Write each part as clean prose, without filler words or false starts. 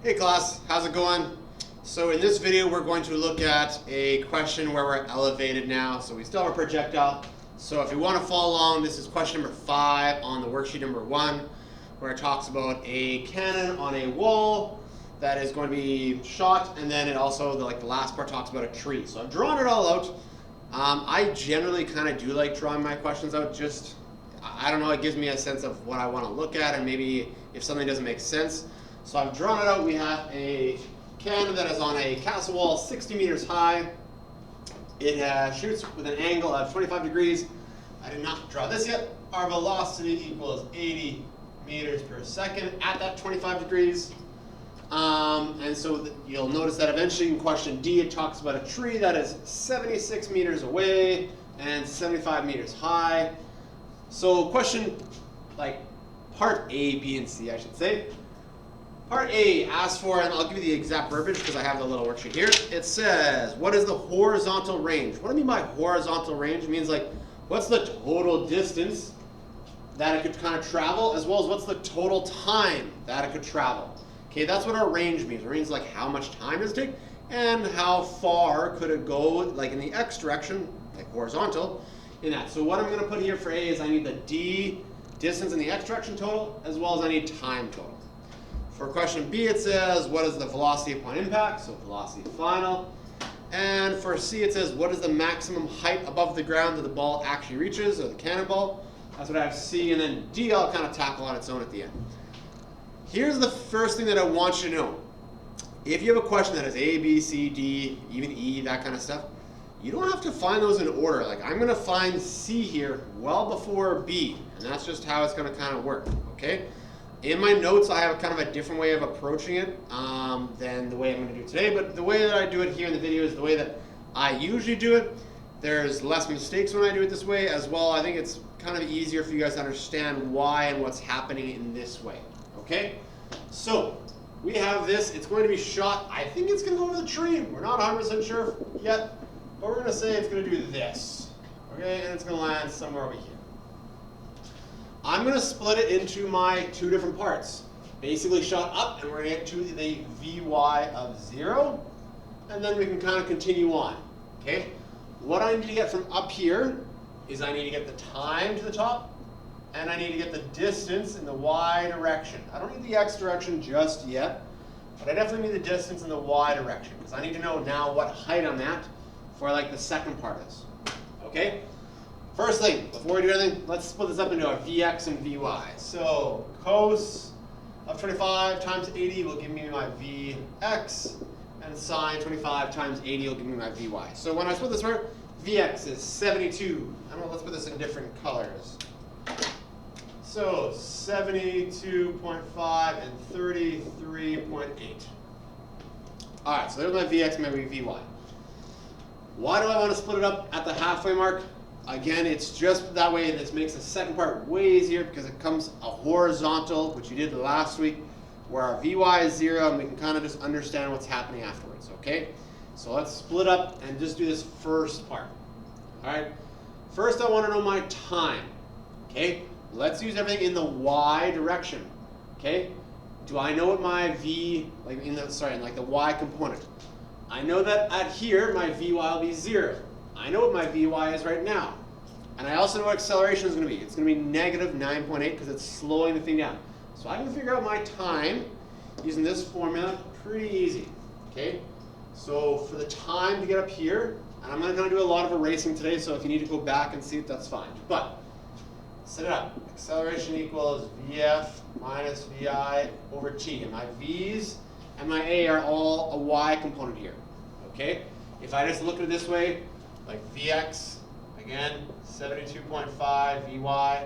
Hey class, how's it going? So in this video we're going to look at a question where we're elevated now. So we still have a projectile. So if you want to follow along, this is question number 5 on the worksheet number 1, where it talks about a cannon on a wall that is going to be shot, and then it also, the last part talks about a tree. So I've drawn it all out. I generally kind of do like drawing my questions out. Just, I don't know, it gives me a sense of what I want to look at, and maybe if something doesn't make sense. So I've drawn it out. We have a cannon that is on a castle wall 60 meters high. It shoots with an angle of 25 degrees. I did not draw this yet. Our velocity equals 80 meters per second at that 25 degrees. And so you'll notice that eventually in question D, it talks about a tree that is 76 meters away and 75 meters high. So question, part A, B, and C, I should say. Part A asks for, and I'll give you the exact verbiage because I have the little worksheet here. It says, what is the horizontal range? What do I mean by horizontal range? It means what's the total distance that it could kind of travel, as well as what's the total time that it could travel. Okay, that's what our range means. It means how much time does it take and how far could it go, in the x direction, horizontal, in that. So what I'm going to put here for A is I need the d distance in the x direction total, as well as I need time total. For question B, it says, what is the velocity upon impact? So velocity final. And for C, it says, what is the maximum height above the ground that the ball actually reaches, or the cannonball? That's what I have C, and then D I'll kind of tackle on its own at the end. Here's the first thing that I want you to know. If you have a question that is A, B, C, D, even E, that kind of stuff, you don't have to find those in order. I'm going to find C here well before B, and that's just how it's going to kind of work, okay? In my notes, I have kind of a different way of approaching it than the way I'm going to do it today, but the way that I do it here in the video is the way that I usually do it. There's less mistakes when I do it this way as well. I think it's kind of easier for you guys to understand why and what's happening in this way, okay? So we have this. It's going to be shot. I think it's going to go over the tree. We're not 100% sure yet, but we're going to say it's going to do this, okay? And it's going to land somewhere over here. I'm going to split it into my two different parts. Basically shot up, and we're going to get to the Vy of 0, and then we can kind of continue on, okay? What I need to get from up here is I need to get the time to the top, and I need to get the distance in the y direction. I don't need the x direction just yet, but I definitely need the distance in the y direction, because I need to know now what height I'm at for the second part of this, okay? First thing, before we do anything, let's split this up into a Vx and Vy. So cos of 25 times 80 will give me my Vx, and sine 25 times 80 will give me my Vy. So when I split this apart, Vx is 72. I don't know, let's put this in different colors. So 72.5 and 33.8. All right, so there's my Vx and my Vy. Why do I want to split it up at the halfway mark? Again, it's just that way. This makes the second part way easier because it comes a horizontal, which you did last week, where our Vy is 0, and we can kind of just understand what's happening afterwards, okay? So let's split up and just do this first part, all right? First, I want to know my time, okay? Let's use everything in the y direction, okay? Do I know what my v, in the y component? I know that at here, my Vy will be 0. I know what my Vy is right now. And I also know what acceleration is going to be. It's going to be negative 9.8 because it's slowing the thing down. So I can figure out my time using this formula pretty easy. Okay? So for the time to get up here, and I'm not going to do a lot of erasing today, so if you need to go back and see it, that's fine. But set it up. Acceleration equals Vf minus Vi over t. And my V's and my A are all a y component here. Okay? If I just look at it this way, Vx, again, 72.5, Vy,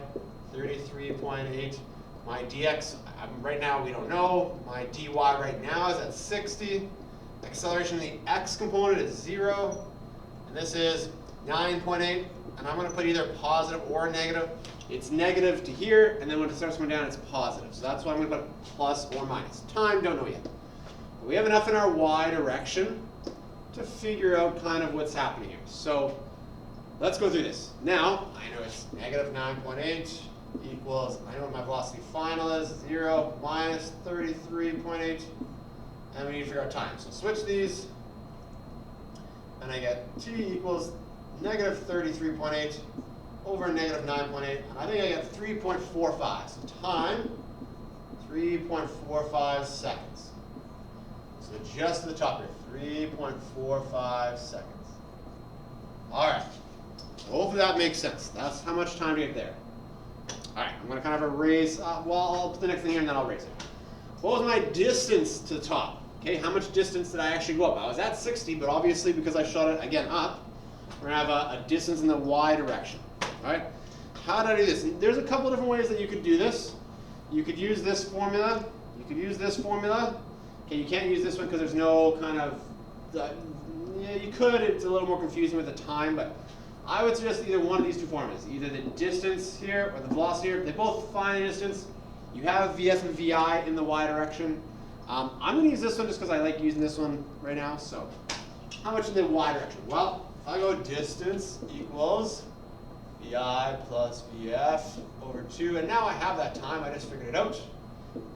33.8. My dx, right now we don't know. My dy right now is at 60. Acceleration in the x component is 0. And this is 9.8. And I'm going to put either positive or negative. It's negative to here, and then when it starts coming down, it's positive. So that's why I'm going to put plus or minus. Time, don't know yet. But we have enough in our y direction to figure out kind of what's happening here. So let's go through this. Now, I know it's negative 9.8 equals, I know what my velocity final is, 0 minus 33.8. and we need to figure out time. So switch these, and I get t equals negative 33.8 over negative 9.8, and I think I get 3.45. So time, 3.45 seconds. So just to the top here, 3.45 seconds. All right, so hopefully that makes sense. That's how much time to get there. All right, I'm gonna kind of erase, well, I'll put the next thing here and then I'll erase it. What was my distance to the top? Okay, how much distance did I actually go up? I was at 60, but obviously because I shot it again up, we're gonna have a distance in the y direction. All right, how did I do this? There's a couple different ways that you could do this. You could use this formula. You could use this formula. Okay, you can't use this one because there's no kind of, yeah, you could, it's a little more confusing with the time, but I would suggest either one of these two formulas, either the distance here or the velocity here. They both find the distance. You have Vs and Vi in the y direction. I'm going to use this one just because I like using this one right now. So how much in the y direction? Well, if I go distance equals Vi plus Vf over 2, and now I have that time, I just figured it out.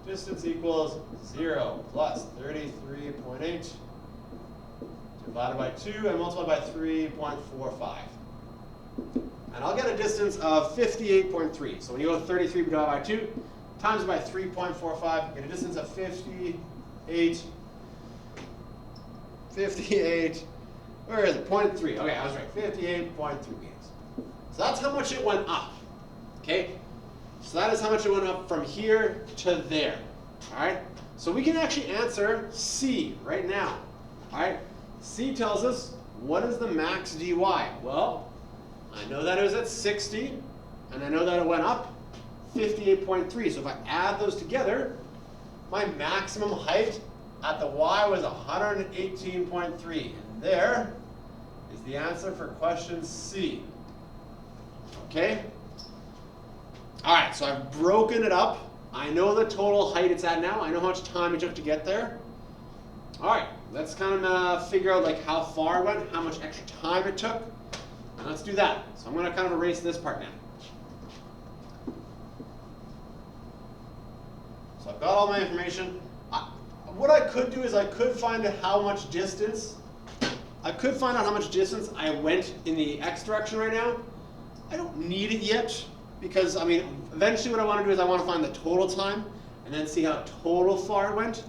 Distance equals 0 plus 33.8 divided by 2 and multiplied by 3.45. And I'll get a distance of 58.3. So when you go 33 divided by 2 times by 3.45, you get a distance of 58, where is it? 0.3. Okay, I was right. 58.3 meters. So that's how much it went up. Okay? So that is how much it went up from here to there. All right? So we can actually answer C right now. All right? C tells us, what is the max dy? Well, I know that it was at 60, and I know that it went up 58.3. So if I add those together, my maximum height at the y was 118.3. And there is the answer for question C. Okay? All right, so I've broken it up. I know the total height it's at now. I know how much time it took to get there. All right, let's kind of figure out like how far it went, how much extra time it took. And let's do that. So I'm going to kind of erase this part now. So I've got all my information. What I could do is I could find out how much distance. I could find out how much distance I went in the x direction right now. I don't need it yet because, I mean, eventually what I want to do is I want to find the total time and then see how total far it went.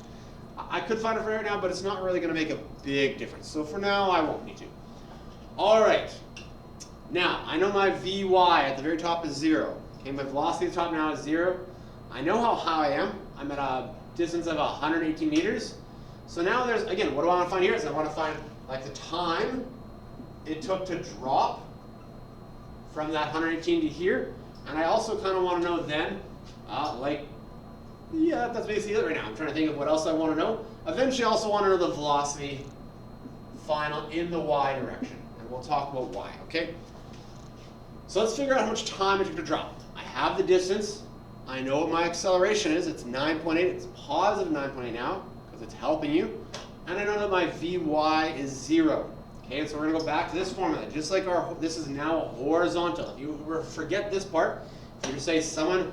I could find it for right now, but it's not really going to make a big difference. So for now, I won't need to. All right. Now, I know my Vy at the very top is 0. Okay, my velocity at the top now is 0. I know how high I am. I'm at a distance of 118 meters. So now there's, again, what do I want to find here is I want to find like the time it took to drop from that 118 to here. And I also kind of want to know then, yeah, that's basically it right now. I'm trying to think of what else I want to know. Eventually, I also want to know the velocity final in the y direction. And we'll talk about y, okay? So let's figure out how much time it took to drop. I have the distance. I know what my acceleration is. It's 9.8. It's positive 9.8 now because it's helping you. And I know that my Vy is 0. Okay, so we're going to go back to this formula. Just like this is now horizontal. If you forget this part, if you say someone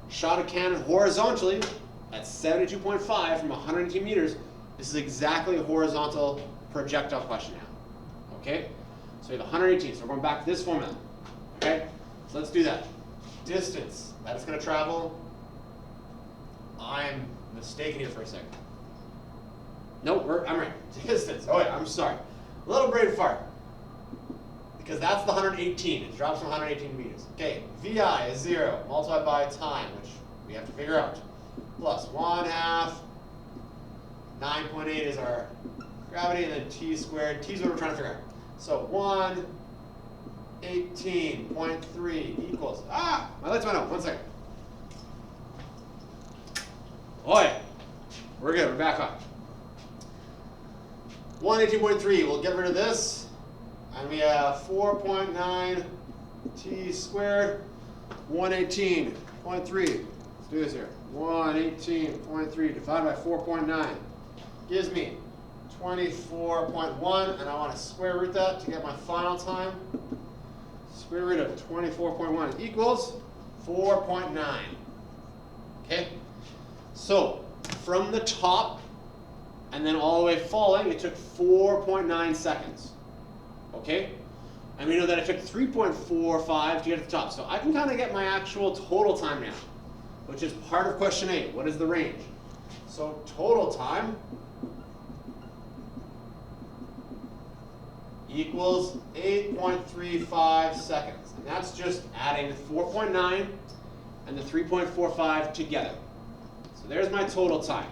shot a cannon horizontally at 72.5 from 118 meters, this is exactly a horizontal projectile question now. Okay? So we have 118. So we're going back to this formula. Okay? So let's do that. Distance. That is going to travel. I'm mistaken here for a second. Nope, I'm right. Distance. Oh yeah, I'm sorry. A little brain fart. Because that's the 118. It drops from 118 meters. Okay, Vi is 0 multiplied by time, which we have to figure out. Plus 1/2. 9.8 is our gravity, and then t squared. T is what we're trying to figure out. So 118.3 equals, my lights went out. 1 second. Oh yeah, we're good. We're back on. 118.3. We'll get rid of this. And we have 4.9 t squared, 118.3. Let's do this here. 118.3 divided by 4.9 gives me 24.1, and I want to square root that to get my final time. Square root of 24.1 equals 4.9. Okay? So, from the top, and then all the way falling, it took 4.9 seconds. Okay? And we know that it took 3.45 to get to the top. So I can kind of get my actual total time now, which is part of question 8. What is the range? So total time equals 8.35 seconds. And that's just adding 4.9 and the 3.45 together. So there's my total time.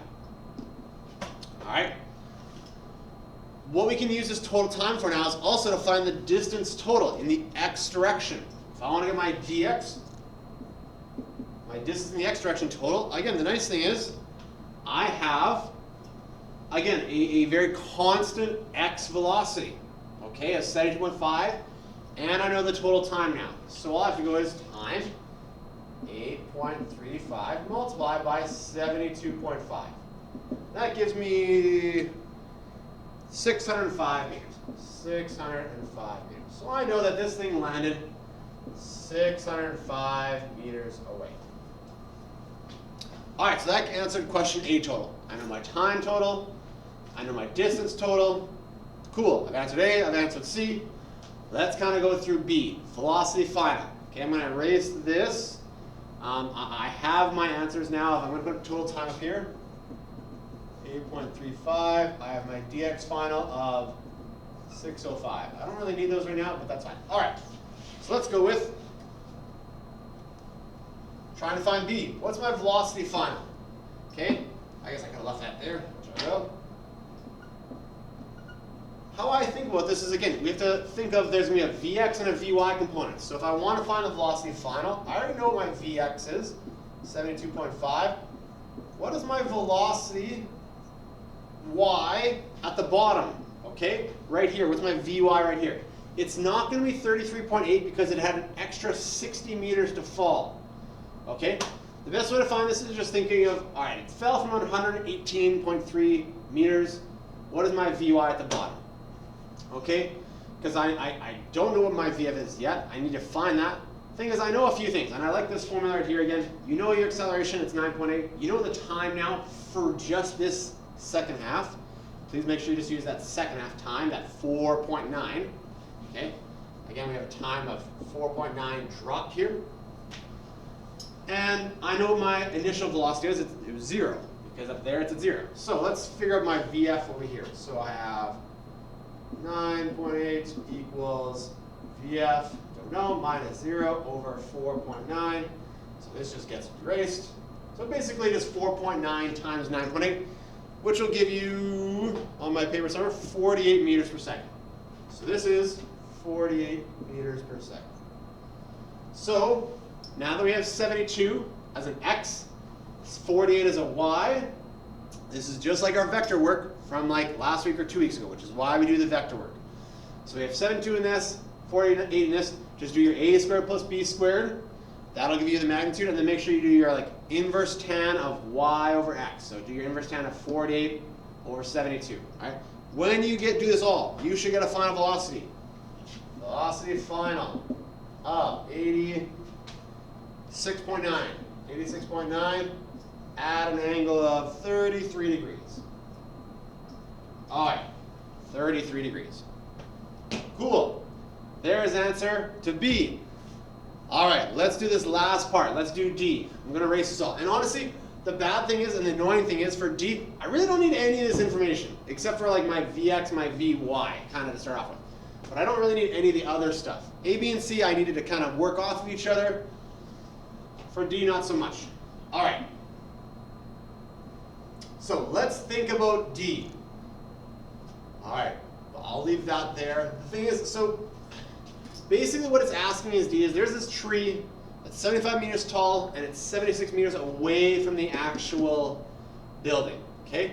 All right. What we can use this total time for now is also to find the distance total in the x direction. If I want to get my dx, my distance in the x direction total, again, the nice thing is I have, again, a very constant x velocity, okay, a 72.5, and I know the total time now. So all I have to go is time 8.35 multiplied by 72.5. That gives me 605 meters. 605 meters. So I know that this thing landed 605 meters away. All right, so that answered question A total. I know my time total. I know my distance total. Cool. I've answered A. I've answered C. Let's kind of go through B. Velocity final. Okay, I'm going to erase this. I have my answers now. I'm going to put total time up here. 8.35. I have my dx final of 605. I don't really need those right now, but that's fine. All right, so let's go with trying to find B. What's my velocity final? Okay, I guess I could have left that there. There we go. How I think about this is, again, we have to think of there's going to be a Vx and a Vy component. So if I want to find the velocity final, I already know what my Vx is, 72.5. What is my velocity y at the bottom? Okay, right here, what's my Vy right here? It's not going to be 33.8 because it had an extra 60 meters to fall. Okay, the best way to find this is just thinking of, all right, it fell from 118.3 meters. What is my Vy at the bottom? Okay, because I don't know what my Vf is yet. I need to find that. Thing is, I know a few things, and I like this formula right here again. You know your acceleration, it's 9.8. You know the time now for just this second half. Please make sure you just use that second half time, that 4.9. Okay, again, we have a time of 4.9 drop here. And I know what my initial velocity is. It was 0, because up there it's at 0. So let's figure out my Vf over here. So I have 9.8 equals Vf, don't know, minus 0 over 4.9. So this just gets erased. So basically just 4.9 times 9.8, which will give you, on my paper somewhere, 48 meters per second. So this is 48 meters per second. So now that we have 72 as an x, 48 as a y, this is just like our vector work from like last week or 2 weeks ago, which is why we do the vector work. So we have 72 in this, 48 in this. Just do your a squared plus b squared. That'll give you the magnitude, and then make sure you do your like inverse tan of y over x. So do your inverse tan of 48 over 72. All right. When you do this all, you should get a final velocity. Velocity final of 86.9. 86.9 at an angle of 33 degrees. All right, 33 degrees. Cool. There's answer to B. All right, let's do this last part. Let's do D. I'm going to erase this all. And honestly, the bad thing is, and the annoying thing is for D, I really don't need any of this information, except for like my Vx, my Vy, kind of to start off with. But I don't really need any of the other stuff. A, B, and C, I needed to kind of work off of each other. For D, not so much. All right. So let's think about D. All right, I'll leave that there. The thing is, so basically what it's asking me is D is there's this tree that's 75 meters tall and it's 76 meters away from the actual building, okay?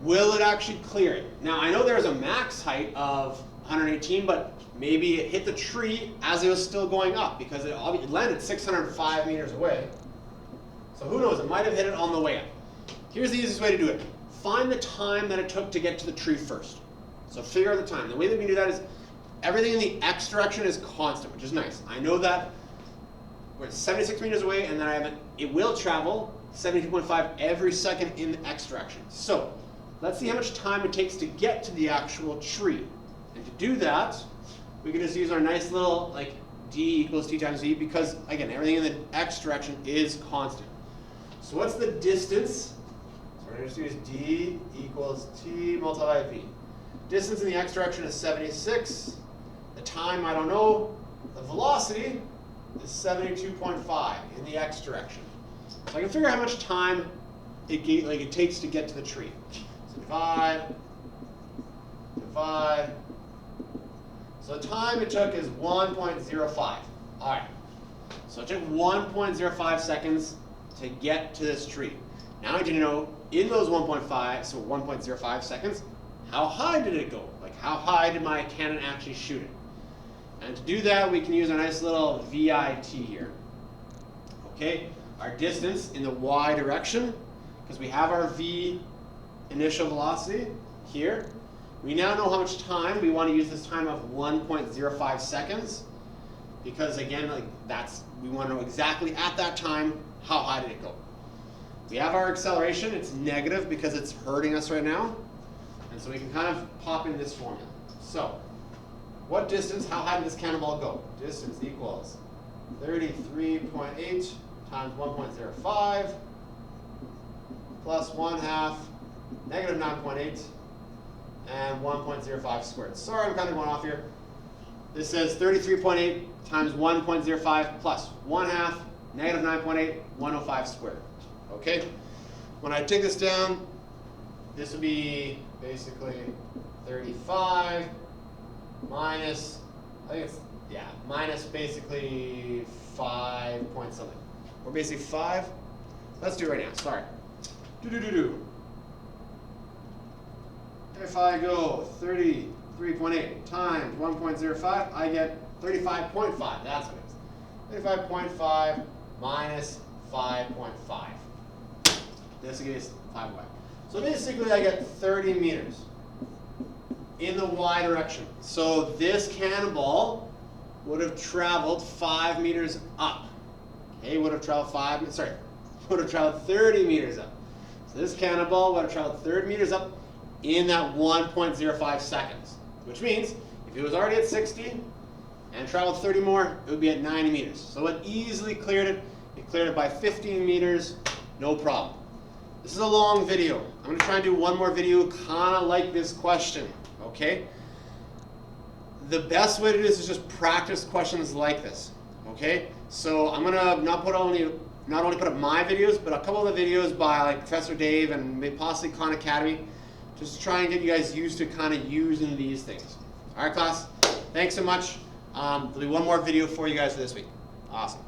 Will it actually clear it? Now I know there's a max height of 118, but maybe it hit the tree as it was still going up because it landed 605 meters away. So who knows, it might have hit it on the way up. Here's the easiest way to do it. Find the time that it took to get to the tree first. So figure out the time. The way that we do that is everything in the x direction is constant, which is nice. I know that we're 76 meters away, and then it will travel 72.5 every second in the x direction. So let's see how much time it takes to get to the actual tree. And to do that, we can just use our nice little like d equals t times v, because again, everything in the x direction is constant. So what's the distance? So we're going to just use d equals t multiplied by v. Distance in the x direction is 76. The time, I don't know. The velocity is 72.5 in the x direction. So I can figure out how much time it takes to get to the tree. So divide. So the time it took is 1.05. All right. So it took 1.05 seconds to get to this tree. Now I need to know, in those 1.05 seconds, how high did it go? Like, how high did my cannon actually shoot it? And to do that, we can use our nice little VIT here. Okay, our distance in the y direction, because we have our v initial velocity here. We now know how much time. We want to use this time of 1.05 seconds, because again, we want to know exactly at that time how high did it go. We have our acceleration. It's negative because it's hurting us right now. And so we can kind of pop in this formula. So what distance, how high did this cannonball go? Distance equals 33.8 times 1.05 plus 1/2 negative 9.8 and 1.05 squared. Sorry, I'm kind of going off here. This says 33.8 times 1.05 plus 1/2 negative 9.8, 105 squared. Okay? When I take this down, this would be basically 35 minus, minus basically 5 point something. Or basically 5. Let's do it right now. Sorry. If I go 33.8 times 1.05, I get 35.5. That's what it is. 35.5 minus 5.5. This is 5y. So basically I get 30 meters in the y direction. So this cannonball would have traveled 5 meters up. Okay, would have traveled 30 meters up. So this cannonball would have traveled 30 meters up in that 1.05 seconds. Which means if it was already at 60 and traveled 30 more, it would be at 90 meters. So it easily cleared it. It cleared it by 15 meters, no problem. This is a long video. I'm going to try and do one more video kind of like this question, okay? The best way to do this is just practice questions like this, okay? So I'm going to not only put up my videos, but a couple of the videos by like Professor Dave and maybe possibly Khan Academy, just to try and get you guys used to kind of using these things. All right, class? Thanks so much. There'll be one more video for you guys for this week. Awesome.